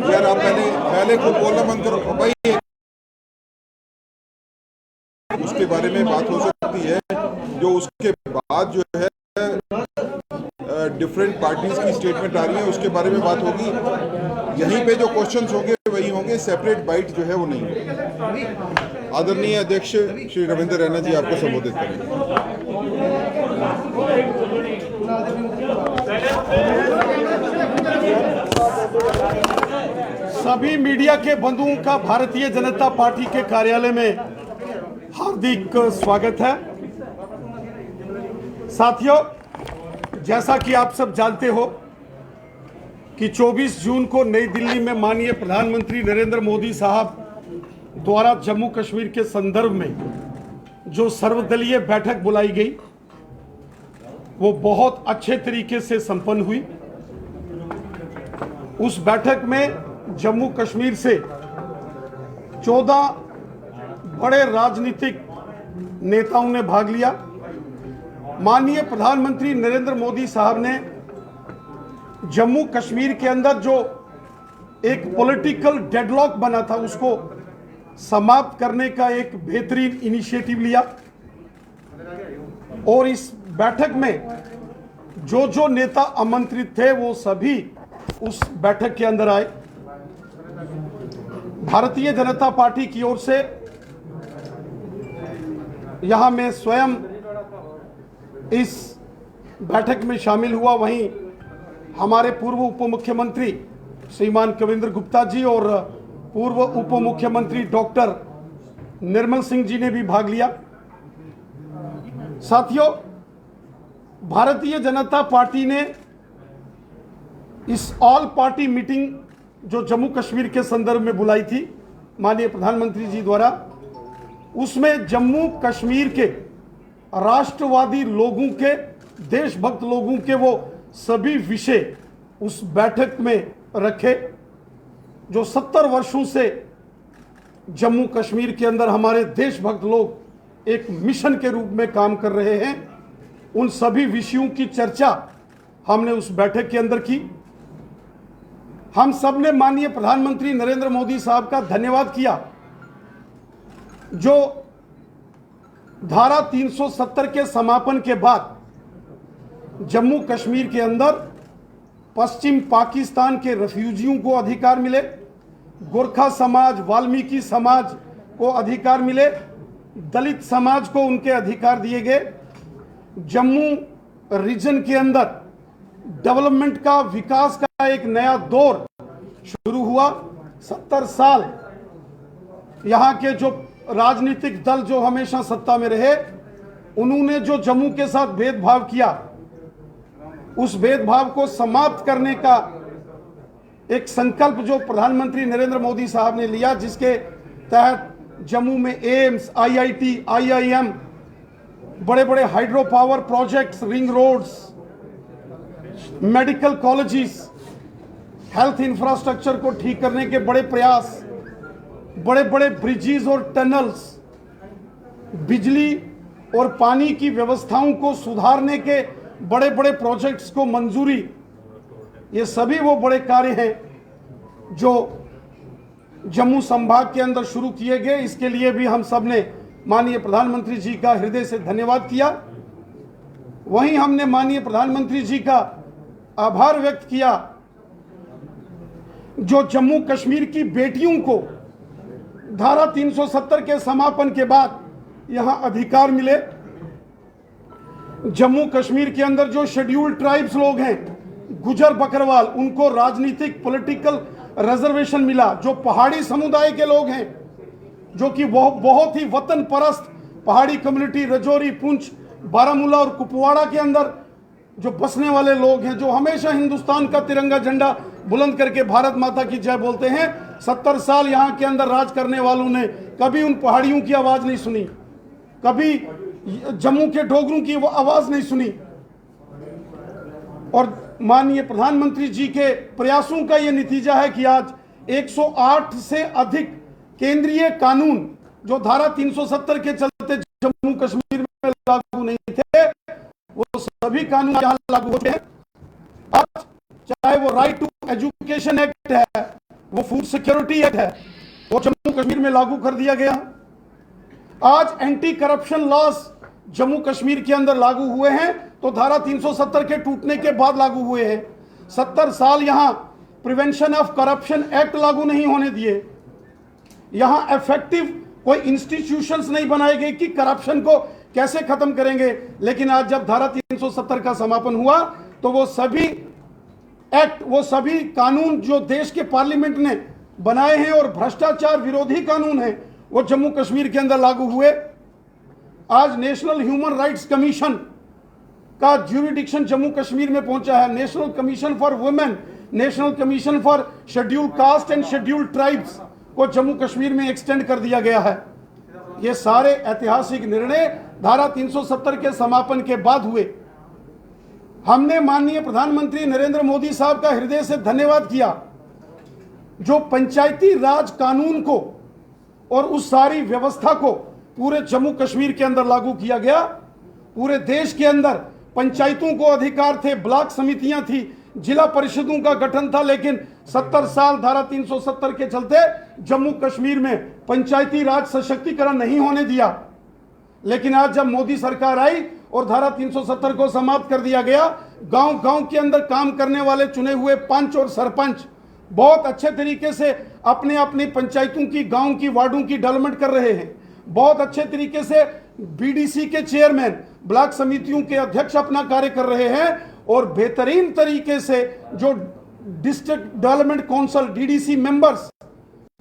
यार आप पहले खुद बोलना बंद करो भाई। उसके बारे में बात हो सकती है, जो उसके बाद जो है डिफरेंट पार्टीज की स्टेटमेंट आ रही है उसके बारे में बात होगी। यहीं पे जो क्वेश्चंस होंगे वही होंगे, सेपरेट बाइट जो है वो नहीं होगी। आदरणीय अध्यक्ष श्री रविंद्र रैना जी आपको संबोधित करेंगे। सभी मीडिया के बंधुओं का भारतीय जनता पार्टी के कार्यालय में हार्दिक स्वागत है। साथियों, जैसा कि आप सब जानते हो कि 24 जून को नई दिल्ली में माननीय प्रधानमंत्री नरेंद्र मोदी साहब द्वारा जम्मू कश्मीर के संदर्भ में जो सर्वदलीय बैठक बुलाई गई वो बहुत अच्छे तरीके से संपन्न हुई। उस बैठक में जम्मू कश्मीर से 14 बड़े राजनीतिक नेताओं ने भाग लिया। माननीय प्रधानमंत्री नरेंद्र मोदी साहब ने जम्मू कश्मीर के अंदर जो एक पॉलिटिकल डेडलॉक बना था उसको समाप्त करने का एक बेहतरीन इनिशिएटिव लिया और इस बैठक में जो नेता आमंत्रित थे वो सभी उस बैठक के अंदर आए। भारतीय जनता पार्टी की ओर से यहां मैं स्वयं इस बैठक में शामिल हुआ, वहीं हमारे पूर्व उप मुख्यमंत्री श्रीमान कविंद्र गुप्ता जी और पूर्व उप मुख्यमंत्री डॉक्टर निर्मल सिंह जी ने भी भाग लिया। साथियों, भारतीय जनता पार्टी ने इस ऑल पार्टी मीटिंग जो जम्मू कश्मीर के संदर्भ में बुलाई थी माननीय प्रधानमंत्री जी द्वारा, उसमें जम्मू कश्मीर के राष्ट्रवादी लोगों के, देशभक्त लोगों के वो सभी विषय उस बैठक में रखे जो 70 वर्षों से जम्मू कश्मीर के अंदर हमारे देशभक्त लोग एक मिशन के रूप में काम कर रहे हैं। उन सभी विषयों की चर्चा हमने उस बैठक के अंदर की। हम सब ने माननीय प्रधानमंत्री नरेंद्र मोदी साहब का धन्यवाद किया जो धारा 370 के समापन के बाद जम्मू कश्मीर के अंदर पश्चिम पाकिस्तान के रेफ्यूजियों को अधिकार मिले, गोरखा समाज, वाल्मीकि समाज को अधिकार मिले, दलित समाज को उनके अधिकार दिए गए। जम्मू रीजन के अंदर डेवलपमेंट का, विकास का एक नया दौर शुरू हुआ। 70 साल यहां के जो राजनीतिक दल जो हमेशा सत्ता में रहे, उन्होंने जो जम्मू के साथ भेदभाव किया, उस भेदभाव को समाप्त करने का एक संकल्प जो प्रधानमंत्री नरेंद्र मोदी साहब ने लिया, जिसके तहत जम्मू में एम्स, IIT, IIM, बड़े बड़े hydro power projects, ring roads, medical colleges, health infrastructure को ठीक करने के बड़े प्रयास, बड़े बड़े ब्रिजेस और टनल्स, बिजली और पानी की व्यवस्थाओं को सुधारने के बड़े बड़े प्रोजेक्ट्स को मंजूरी, ये सभी वो बड़े कार्य हैं जो जम्मू संभाग के अंदर शुरू किए गए। इसके लिए भी हम सब ने माननीय प्रधानमंत्री जी का हृदय से धन्यवाद किया। वहीं हमने माननीय प्रधानमंत्री जी का आभार व्यक्त किया जो जम्मू कश्मीर की बेटियों को धारा 370 के समापन के बाद यहां अधिकार मिले। जम्मू कश्मीर के अंदर जो शेड्यूल्ड ट्राइब्स लोग हैं, गुजर बकरवाल, उनको राजनीतिक पॉलिटिकल रिजर्वेशन मिला। जो पहाड़ी समुदाय के लोग हैं, जो कि बहुत ही वतन परस्त पहाड़ी कम्युनिटी, रजौरी, पुंछ, बारामूला और कुपवाड़ा के अंदर जो बसने वाले लोग हैं, जो हमेशा हिंदुस्तान का तिरंगा झंडा बुलंद करके भारत माता की जय बोलते हैं, 70 साल यहां के अंदर राज करने वालों ने कभी उन पहाड़ियों की आवाज नहीं सुनी, कभी जम्मू के डोगरों की वो आवाज नहीं सुनी। और माननीय प्रधानमंत्री जी के प्रयासों का ये नतीजा है कि आज 108 से अधिक केंद्रीय कानून जो धारा 370 के चलते जम्मू कश्मीर में लागू नहीं थे, वो सभी कानून यहां लागू होते हैं। आज चाहे वो राइट टू एजुकेशन एक्ट है, वो फूड सिक्योरिटी एक्ट है, वो जम्मू कश्मीर में लागू कर दिया गया। आज anti corruption laws Jammu Kashmir के अंदर लागू हुए हैं, तो धारा 370 के टूटने के बाद लागू हुए हैं। 70 साल यहां प्रिवेंशन ऑफ करप्शन एक्ट लागू नहीं होने दिए, यहां इफेक्टिव कोई इंस्टीट्यूशंस नहीं बनाए गए कि करप्शन को कैसे खत्म करेंगे। लेकिन आज जब धारा 370 का समापन हुआ तो वो सभी एक्ट, वो सभी कानून जो देश के पार्लियामेंट ने बनाए हैं और भ्रष्टाचार विरोधी कानून है, वो जम्मू कश्मीर के अंदर लागू हुए। आज नेशनल ह्यूमन राइट्स कमीशन का ज्यूरिडिक्शन जम्मू कश्मीर में पहुंचा है। National commission for women, national commission for scheduled caste and scheduled tribes को जम्मू कश्मीर में एक्सटेंड कर दिया गया है। ये सारे ऐतिहासिक निर्णय धारा 370 के समापन के बाद हुए। हमने माननीय प्रधानमंत्री नरेंद्र मोदी साहब का हृदय से धन्यवाद किया, जो पंचायती राज कानून को और उस सारी व्यवस्था को पूरे जम्मू कश्मीर के अंदर लागू किया गया। पूरे देश के अंदर पंचायतों को अधिकार थे, ब्लॉक समितियां थी, जिला परिषदों का गठन था, लेकिन 70 साल धारा 370 के चलते जम्मू कश्मीर में पंचायती राज सशक्तिकरण नहीं होने दिया। लेकिन आज जब मोदी सरकार आई और धारा 370 को समाप्त कर दिया गया, गांव गांव के अंदर काम करने वाले चुने हुए पंच और सरपंच बहुत अच्छे तरीके से अपने अपनी पंचायतों की, गांव की, वार्डों की डेवलपमेंट कर रहे हैं। बहुत अच्छे तरीके से बीडीसी के चेयरमैन, ब्लॉक समितियों के अध्यक्ष अपना कार्य कर रहे हैं और बेहतरीन तरीके से जो district development council DDC members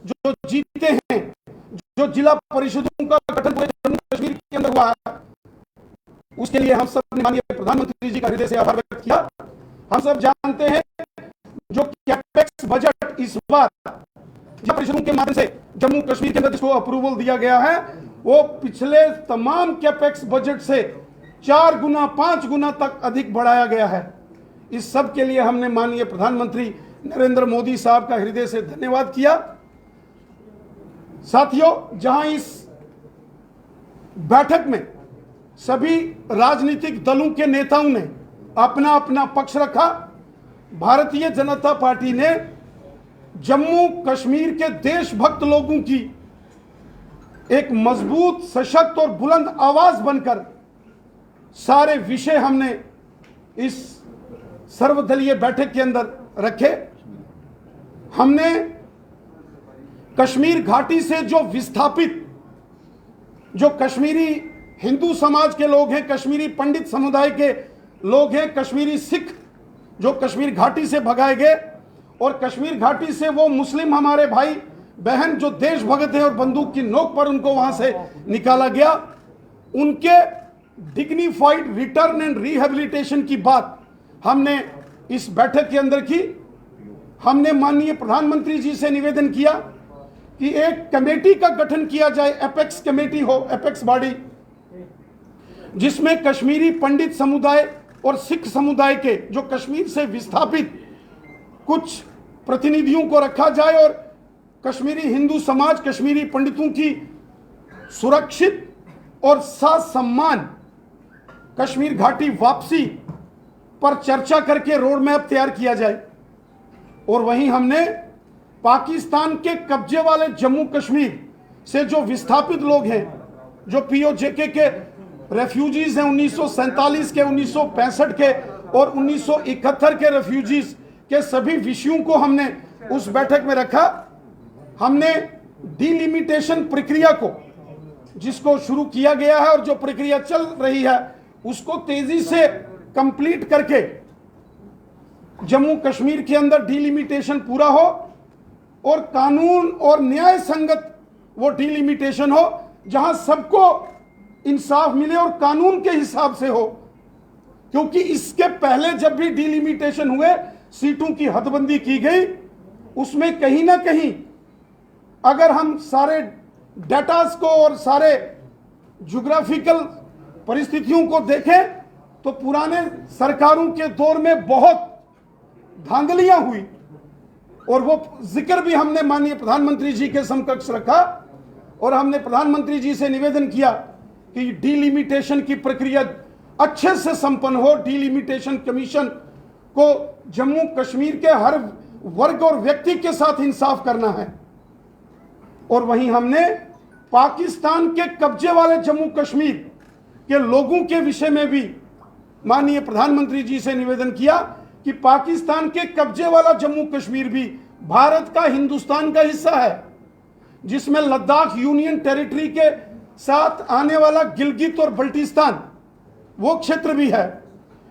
जो जीते हैं, जो जिला परिषदों का गठन पूरे जम्मू कश्मीर के अंदर हुआ है, उसके लिए हम सब ने माननीय प्रधानमंत्री जी का हृदय से आभार व्यक्त किया। हम सब जानते हैं जो कैपेक्स बजट इस बार जिला परिषदों के माध्यम से जम्मू कश्मीर के अंदर जिसको अप्रूवल दिया गया है, वो पिछले तमाम कैपेक्स बजट से 4 गुना 5 गुना तक अधिक बढ़ाया गया है। इस सब के लिए हमने माननीय प्रधानमंत्री नरेंद्र मोदी साहब का हृदय से धन्यवाद किया। साथियों, जहां इस बैठक में सभी राजनीतिक दलों के नेताओं ने अपना अपना पक्ष रखा, भारतीय जनता पार्टी ने जम्मू कश्मीर के देशभक्त लोगों की एक मजबूत, सशक्त और बुलंद आवाज बनकर सारे विषय हमने इस सर्वदलीय बैठक के अंदर रखे। हमने कश्मीर घाटी से जो विस्थापित, जो कश्मीरी हिंदू समाज के लोग हैं, कश्मीरी पंडित समुदाय के लोग हैं, कश्मीरी सिख जो कश्मीर घाटी से भगाए गए, और कश्मीर घाटी से वो मुस्लिम हमारे भाई बहन जो देशभक्त हैं और बंदूक की नोक पर उनको वहां से निकाला गया, उनके डिग्निफाइड रिटर्न एंड रिहेबिलिटेशन की बात हमने इस बैठक के अंदर की। हमने माननीय प्रधानमंत्री जी से निवेदन किया कि एक कमेटी का गठन किया जाए, एपेक्स कमेटी हो, एपेक्स बॉडी, जिसमें कश्मीरी पंडित समुदाय और सिख समुदाय के जो कश्मीर से विस्थापित कुछ प्रतिनिधियों को रखा जाए और कश्मीरी हिंदू समाज, कश्मीरी पंडितों की सुरक्षित और सम्मान कश्मीर घाटी वापसी पर चर्चा करके रोड मैप तैयार किया जाए। और वहीं हमने पाकिस्तान के कब्जे वाले जम्मू कश्मीर से जो विस्थापित लोग हैं, जो पीओजेके के रेफ्यूजीज हैं, 1947 के, 1965 के और 1971 के रेफ्यूजीज के सभी विषयों को हमने उस बैठक में रखा। हमने डिलिमिटेशन प्रक्रिया को, जिसको शुरू किया गया है और जो प्रक्रिया चल रही है, उसको तेजी से कंप्लीट करके जम्मू कश्मीर के अंदर डिलिमिटेशन पूरा हो और कानून और न्याय संगत वो डिलिमिटेशन हो, जहां सबको इंसाफ मिले और कानून के हिसाब से हो। क्योंकि इसके पहले जब भी डिलिमिटेशन हुए, सीटों की हदबंदी की गई, उसमें कहीं ना कहीं अगर हम सारे डेटास को और सारे ज्योग्राफिकल परिस्थितियों को देखें तो पुराने सरकारों के दौर में बहुत धांधलियां हुई, और वो जिक्र भी हमने माननीय प्रधानमंत्री जी के समकक्ष रखा। और हमने प्रधानमंत्री जी से निवेदन किया कि डिलिमिटेशन की प्रक्रिया अच्छे से संपन्न हो, डिलिमिटेशन कमीशन को जम्मू कश्मीर के हर वर्ग और व्यक्ति के साथ इंसाफ करना है। और वहीं हमने पाकिस्तान के कब्जे वाले जम्मू कश्मीर के लोगों के विषय में भी माननीय प्रधानमंत्री जी से निवेदन किया कि पाकिस्तान के कब्जे वाला जम्मू कश्मीर भी भारत का, हिंदुस्तान का हिस्सा है, जिसमें लद्दाख यूनियन टेरिटरी के साथ आने वाला गिलगित और बल्टिस्तान वो क्षेत्र भी है।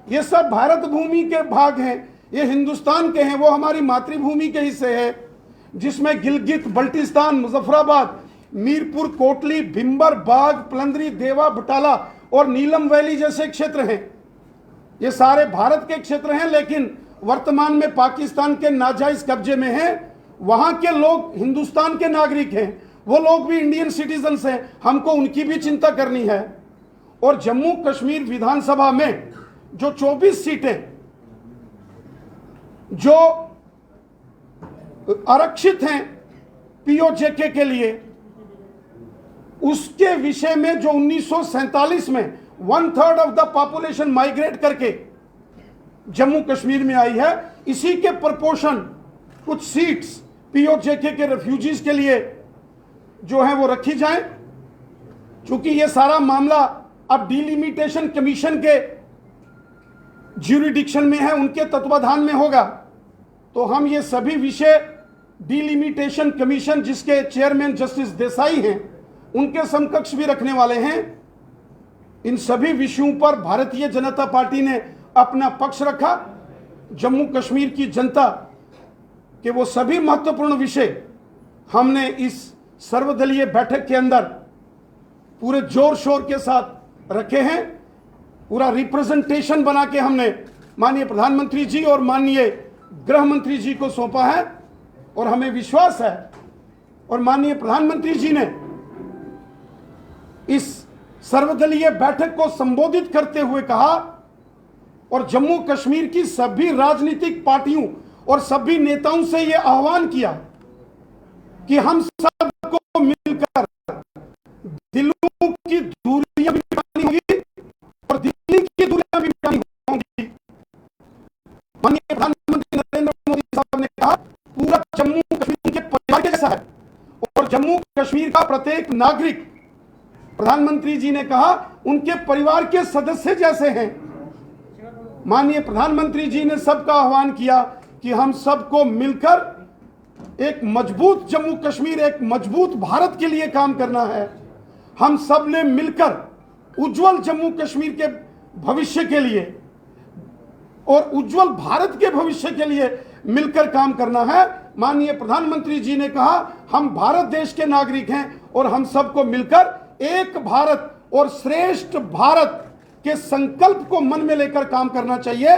ये सब भारत भूमि के भाग हैं, ये हिंदुस्तान के हैं, वो हमारी मातृभूमि के हिस्से है, जिसमें गिलगित, बल्टिस्तान, मुजफ्फराबाद, मीरपुर, कोटली, भिंबर, बाग, पलंदरी, देवा, बटाला और नीलम वैली जैसे क्षेत्र हैं। ये सारे भारत के क्षेत्र हैं, लेकिन वर्तमान में पाकिस्तान के नाजायज कब्जे में हैं। वहां के लोग हिंदुस्तान के नागरिक हैं, वो लोग भी इंडियन सिटीजन्स हैं, हमको उनकी भी चिंता करनी है। और जम्मू कश्मीर विधानसभा में जो 24 सीटें जो आरक्षित हैं पीओजेके के लिए, उसके विषय में जो 1947 में 1/3 ऑफ द पॉपुलेशन माइग्रेट करके जम्मू कश्मीर में आई है, इसी के प्रपोर्शन कुछ सीट्स पीओजेके के रेफ्यूजीज के लिए जो है वो रखी जाएं। चूंकि ये सारा मामला अब डिलिमिटेशन कमीशन के ज्यूरिडिक्शन में है, उनके तत्वाधान में होगा, तो हम ये सभी विषय डिलिमिटेशन कमीशन, जिसके चेयरमैन जस्टिस देसाई हैं, उनके समकक्ष भी रखने वाले हैं। इन सभी विषयों पर भारतीय जनता पार्टी ने अपना पक्ष रखा। जम्मू कश्मीर की जनता के वो सभी महत्वपूर्ण विषय हमने इस सर्वदलीय बैठक के अंदर पूरे जोर शोर के साथ रखे हैं। पूरा रिप्रेजेंटेशन बना के हमने माननीय प्रधानमंत्री जी और माननीय गृह मंत्री जी को सौंपा है। और हमें विश्वास है, और माननीय प्रधानमंत्री जी ने इस सर्वदलीय बैठक को संबोधित करते हुए कहा और जम्मू कश्मीर की सभी राजनीतिक पार्टियों और सभी नेताओं से यह आह्वान किया कि हम सबको मिलकर दिलों की दूरियां भी मिटानी होगी और दिल्ली की दूरियां भी मिटानी होंगी। माननीय प्रधानमंत्री नरेंद्र मोदी साहब ने कहा पूरा जम्मू कश्मीर के परिवार के जैसा है और जम्मू कश्मीर का प्रत्येक नागरिक, प्रधानमंत्री जी ने कहा, उनके परिवार के सदस्य जैसे हैं। माननीय प्रधानमंत्री जी ने सबका आह्वान किया कि हम सबको मिलकर एक मजबूत जम्मू कश्मीर, एक मजबूत भारत के लिए काम करना है। हम सब ने मिलकर उज्जवल जम्मू कश्मीर के भविष्य के लिए और उज्जवल भारत के भविष्य के लिए मिलकर काम करना है। माननीय प्रधानमंत्री जी ने कहा हम भारत देश के नागरिक हैं और हम सबको मिलकर एक भारत और श्रेष्ठ भारत के संकल्प को मन में लेकर काम करना चाहिए।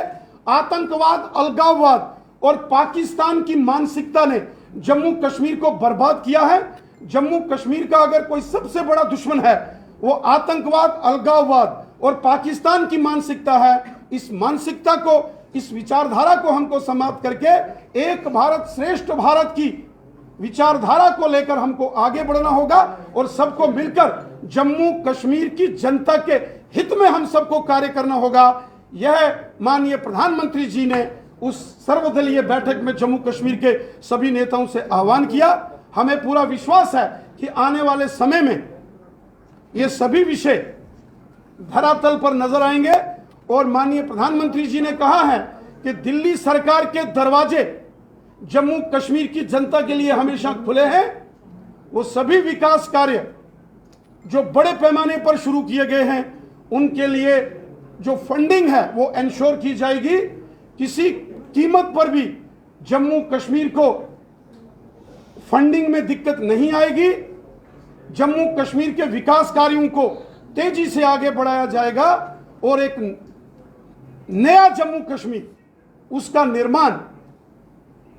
आतंकवाद, अलगाववाद और पाकिस्तान की मानसिकता ने जम्मू कश्मीर को बर्बाद किया है। जम्मू कश्मीर का अगर कोई सबसे बड़ा दुश्मन है वो आतंकवाद, अलगाववाद और पाकिस्तान की मानसिकता है। इस मानसिकता को, इस विचारधारा को हमको समाप्त करके एक भारत श्रेष्ठ भारत की विचारधारा को लेकर हमको आगे बढ़ना होगा और सबको मिलकर जम्मू कश्मीर की जनता के हित में हम सबको कार्य करना होगा। यह माननीय प्रधानमंत्री जी ने उस सर्वदलीय बैठक में जम्मू कश्मीर के सभी नेताओं से आह्वान किया। हमें पूरा विश्वास है कि आने वाले समय में ये सभी विषय धरातल पर नजर आएंगे और माननीय प्रधानमंत्री जी ने कहा है कि दिल्ली सरकार के दरवाजे जम्मू कश्मीर की जनता के लिए हमेशा खुले हैं। वो सभी विकास कार्य जो बड़े पैमाने पर शुरू किए गए हैं उनके लिए जो फंडिंग है वो एंश्योर की जाएगी। किसी कीमत पर भी जम्मू कश्मीर को फंडिंग में दिक्कत नहीं आएगी। जम्मू कश्मीर के विकास कार्यों को तेजी से आगे बढ़ाया जाएगा और एक नया जम्मू कश्मीर, उसका निर्माण,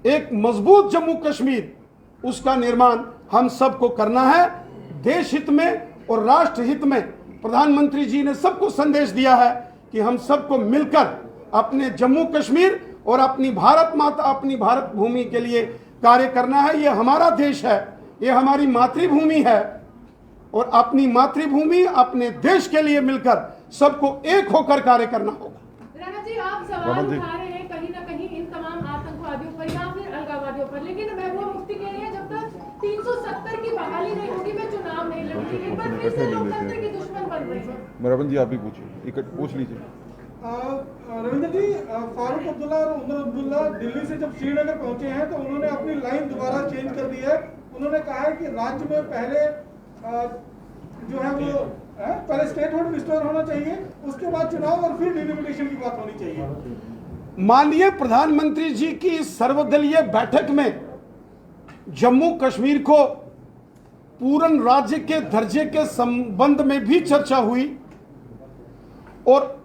एक मजबूत जम्मू कश्मीर, उसका निर्माण हम सबको करना है। देश हित में और राष्ट्र हित में प्रधानमंत्री जी ने सबको संदेश दिया है कि हम सबको मिलकर अपने जम्मू कश्मीर और अपनी भारत माता, अपनी भारत भूमि के लिए कार्य करना है। ये हमारा देश है, ये हमारी मातृभूमि है और अपनी मातृभूमि, अपने देश के लिए मिलकर सबको एक होकर कार्य करना होगा। राणा जी, आप सवाल उठा रहे हैं कहीं ना क्वेश्चन इकट्ठे ले लेते हैं। मरावन जी आप भी पूछिए, पूछ लीजिए। रविंद्र जी, फारूक अब्दुल्ला और उमर अब्दुल्ला दिल्ली से जब श्रीनगर पहुंचे हैं तो उन्होंने अपनी लाइन दोबारा चेंज कर दी है। उन्होंने कहा है कि राज्य में पहले जो है वो पहले स्टेटहुड रिस्टोर होना चाहिए, उसके बाद चुनाव और फिर डिलिमिटेशन की बात होनी चाहिए। माननीय प्रधानमंत्री जी की इस सर्वदलीय बैठक में जम्मू कश्मीर को पूर्ण राज्य के दर्जे के संबंध में भी चर्चा हुई और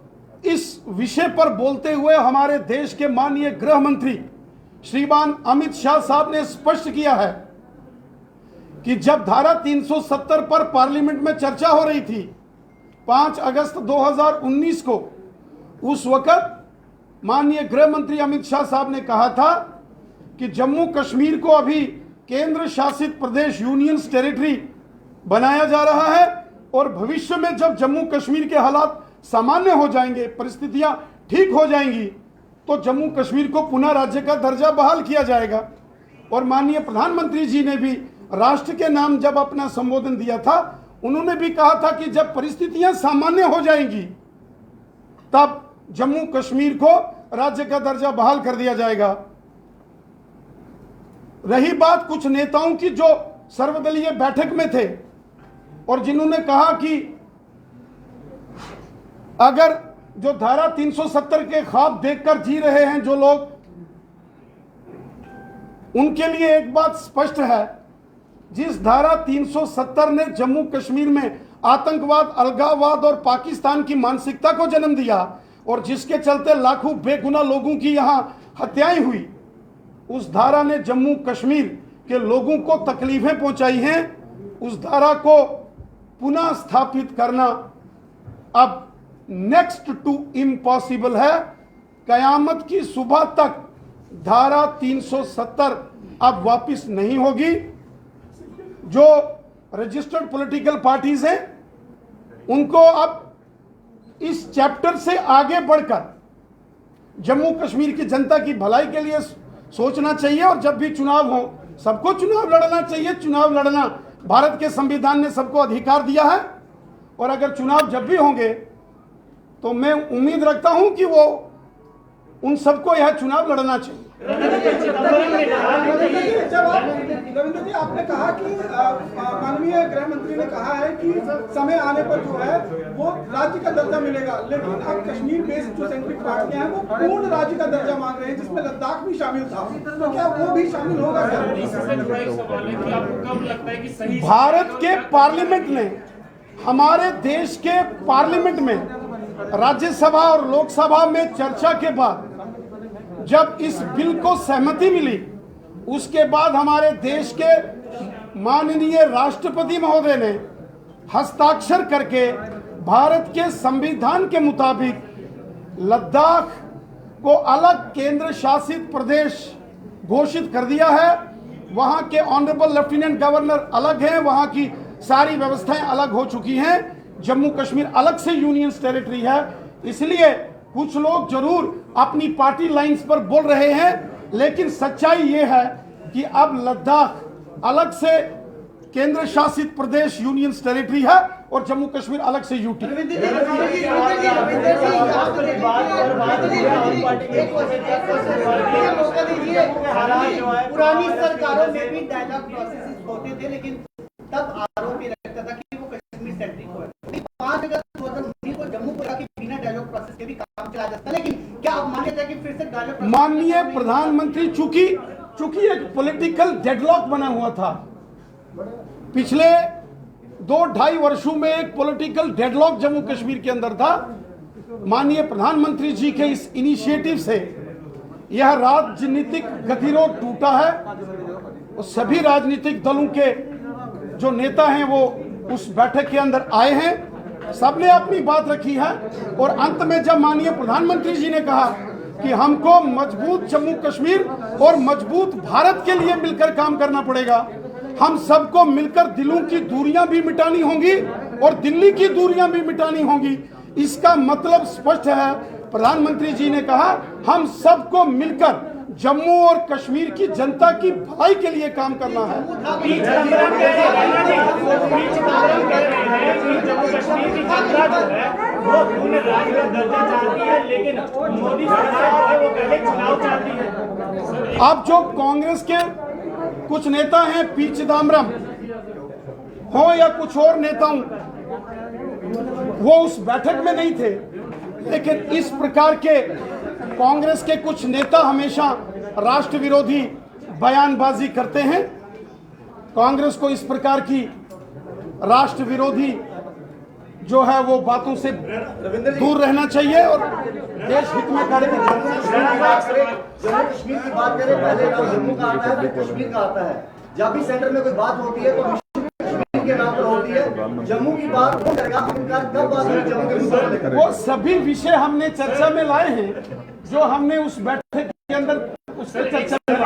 इस विषय पर बोलते हुए हमारे देश के माननीय गृह मंत्री श्रीमान अमित शाह साहब ने स्पष्ट किया है कि जब धारा 370 पर पार्लियामेंट में चर्चा हो रही थी 5 अगस्त 2019 को, उस वक्त माननीय गृह मंत्री अमित शाह साहब ने कहा था कि जम्मू कश्मीर को अभी केंद्र शासित प्रदेश यूनियन टेरिटरी बनाया जा रहा है और भविष्य में जब जम्मू कश्मीर के हालात सामान्य हो जाएंगे, परिस्थितियां ठीक हो जाएंगी, तो जम्मू कश्मीर को पुनः राज्य का दर्जा बहाल किया जाएगा। और माननीय प्रधानमंत्री जी ने भी राष्ट्र के नाम जब अपना संबोधन दिया था, उन्होंने भी कहा था कि जब परिस्थितियां सामान्य हो जाएंगी तब जम्मू कश्मीर को राज्य का दर्जा बहाल कर दिया जाएगा। रही बात कुछ नेताओं की जो सर्वदलीय बैठक में थे और जिन्होंने कहा कि अगर जो धारा 370 के ख्वाब देखकर जी रहे हैं जो लोग, उनके लिए एक बात स्पष्ट है, जिस धारा 370 ने जम्मू कश्मीर में आतंकवाद, अलगाववाद और पाकिस्तान की मानसिकता को जन्म दिया और जिसके चलते लाखों बेगुनाह लोगों की यहां हत्याएं हुई, उस धारा ने जम्मू कश्मीर के लोगों को तकलीफें पहुंचाई हैं। उस धारा को पुनः स्थापित करना अब नेक्स्ट टू इम्पॉसिबल है। कयामत की सुबह तक धारा 370 अब वापस नहीं होगी। जो रजिस्टर्ड पॉलिटिकल पार्टीज हैं उनको अब इस चैप्टर से आगे बढ़कर जम्मू कश्मीर की जनता की भलाई के लिए सोचना चाहिए और जब भी चुनाव हो सबको चुनाव लड़ना चाहिए। चुनाव लड़ना भारत के संविधान ने सबको अधिकार दिया है और अगर चुनाव जब भी होंगे तो मैं उम्मीद रखता हूं कि वो उन सबको यह चुनाव लड़ना चाहिए। रविंद्र जी, आपने कहा कि माननीय गृह मंत्री ने कहा है कि समय आने पर जो है वो राज्य का दर्जा मिलेगा, लेकिन अब कश्मीर बेस्ड जो सेंट्रिक पार्टियां हैं वो पूर्ण राज्य का दर्जा मांग रहे हैं, जिसमें लद्दाख भी शामिल था, तो क्या वो भी शामिल होगा? भारत के पार्लियामेंट ने, हमारे देश के पार्लियामेंट में राज्यसभा और लोकसभा में चर्चा के बाद जब इस बिल को सहमति मिली, उसके बाद हमारे देश के माननीय राष्ट्रपति महोदय ने हस्ताक्षर करके भारत के संविधान के मुताबिक लद्दाख को अलग केंद्र शासित प्रदेश घोषित कर दिया है। वहां के ऑनरेबल लेफ्टिनेंट गवर्नर अलग हैं, वहां की सारी व्यवस्थाएं अलग हो चुकी हैं। जम्मू कश्मीर अलग से यूनियन टेरिटरी है। इसलिए कुछ लोग जरूर अपनी पार्टी लाइंस पर बोल रहे हैं, लेकिन सच्चाई ये है कि अब लद्दाख अलग से केंद्र शासित प्रदेश यूनियन टेरिटरी है और जम्मू कश्मीर अलग से यूटी। पुरानी सरकारों में भी डायलॉग प्रोसेस होते थे, लेकिन तब आरोप ये लगता था कि वो कश्मीर सेंट्रिक हो। 5 अगस्त 2019 को जम्मू पूरा के बिना डायलॉग प्रोसेस के भी काम चला जाता है, लेकिन क्या आप मान्यता है कि फिर से डायलॉग? माननीय प्रधानमंत्री, चूंकि एक पॉलिटिकल डेडलॉक बना हुआ था, पिछले 2-2.5 वर्षों में एक पॉलिटिकल डेडलॉक जम्मू कश्मीर के अंदर था। माननीय प्रधानमंत्री जी के इस इनिशिएटिव से यह राजनीतिक गतिरोध टूटा है और सभी राजनीतिक दलों के जो नेता हैं वो उस बैठक के अंदर आए हैं, सबने अपनी बात रखी है और अंत में जब माननीय प्रधानमंत्री जी ने कहा कि हमको मजबूत जम्मू कश्मीर और मजबूत भारत के लिए मिलकर काम करना पड़ेगा, हम सबको मिलकर दिलों की दूरियां भी मिटानी होंगी और दिल्ली की दूरियां भी मिटानी होंगी। इसका मतलब स्पष्ट है प्रधानमंत्री जी ने कहा हम सबको मिलकर जम्मू और कश्मीर की जनता की भलाई के लिए काम करना है। जम्मू कश्मीर की जनता जो है वो पूर्ण राज्य का दर्जा चाहती है, लेकिन मोदी सरकार जो है वो पहले चुनाव चाहती है। अब जो कांग्रेस के कुछ नेता हैं, पी चिदम्बरम हो या कुछ और नेताओं, वो उस बैठक में नहीं थे, लेकिन इस प्रकार के कांग्रेस के कुछ नेता हमेशा राष्ट्र विरोधी बयानबाजी करते हैं। कांग्रेस को इस प्रकार की राष्ट्र विरोधी जो है वो बातों से दूर रहना चाहिए और देश हित में कार्य करना चाहिए। जम्मू कश्मीर की बात करें, पहले नाम जम्मू का आता है, फिर कश्मीर का आता है। जब भी सेंटर में कोई बात होती है तो कश्मीर के नाम पर होती है। जम्मू की बात कौन करेगा? कब बात होगी जम्मू के मुद्दे पर करेगा? वो सभी विषय हमने चर्चा में लाए हैं जो हमने उस बैठक के अंदर उस पर चर्चा में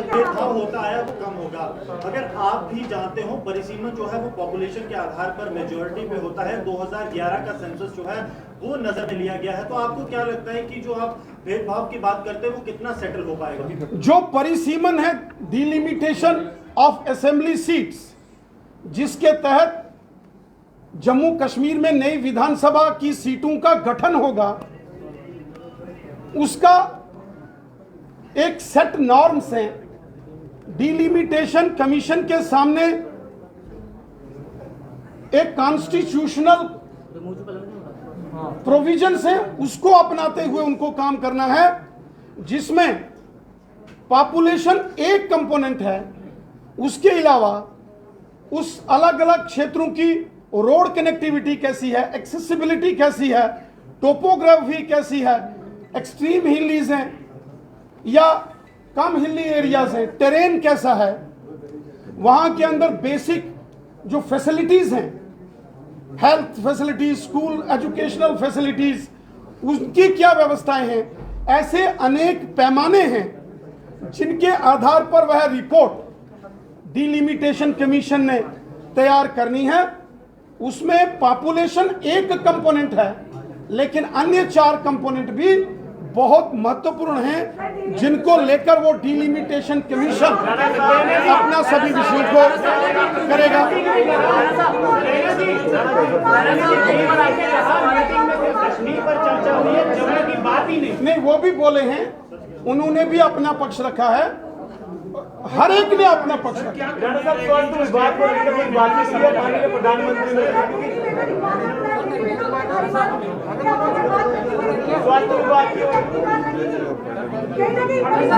भेदभाव होता है वो कम होगा। अगर आप भी जानते हो परिसीमन जो है वो पॉपुलेशन के आधार पर मेजॉरिटी पे होता है। 2011 का सेंसस जो है वो नजर में लिया गया है। तो आपको क्या लगता है कि जो आप भेदभाव की बात करते हैं वो कितना सेटल हो पाएगा? जो परिसीमन है, डिलिमिटेशन ऑफ असेंबली सीट्स, जिसके तहत जम्मू कश्मीर में नई विधानसभा की सीटों का गठन होगा, उसका एक सेट नॉर्म्स हैं। डिलिमिटेशन कमीशन के सामने एक कॉन्स्टिट्यूशनल प्रोविजंस हैं, उसको अपनाते हुए उनको काम करना है, जिसमें पॉपुलेशन एक कंपोनेंट है। उसके अलावा उस अलग अलग क्षेत्रों की रोड कनेक्टिविटी कैसी है, एक्सेसिबिलिटी कैसी है, टोपोग्राफी कैसी है, एक्सट्रीम हिलीज हैं या कम हिली एरियाज हैं, टेरेन कैसा है, वहां के अंदर बेसिक जो फैसिलिटीज हैं, health facilities, school educational facilities, उनकी क्या व्यवस्थाएं हैं। ऐसे अनेक पैमाने हैं जिनके आधार पर वह रिपोर्ट डिलिमिटेशन कमीशन ने तैयार करनी है। उसमें पॉपुलेशन एक कंपोनेंट है, लेकिन अन्य 4 कंपोनेंट भी बहुत महत्वपूर्ण हैं, जिनको लेकर वो डिलिमिटेशन कमीशन अपना सभी विषयों को करेगा। कश्मीर पर चर्चा हुई है, जम्मू की बात ही नहीं। नहीं, वो भी बोले हैं, उन्होंने भी अपना पक्ष रखा है, हर एक ने अपना पक्ष रखा। स्वास्थ्य विभाग को लेकर कोई बातचीत की है माननीय प्रधानमंत्री ने? स्वास्थ्य विभाग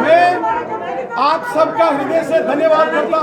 मैं आप सबका हृदय से धन्यवाद करता हूं।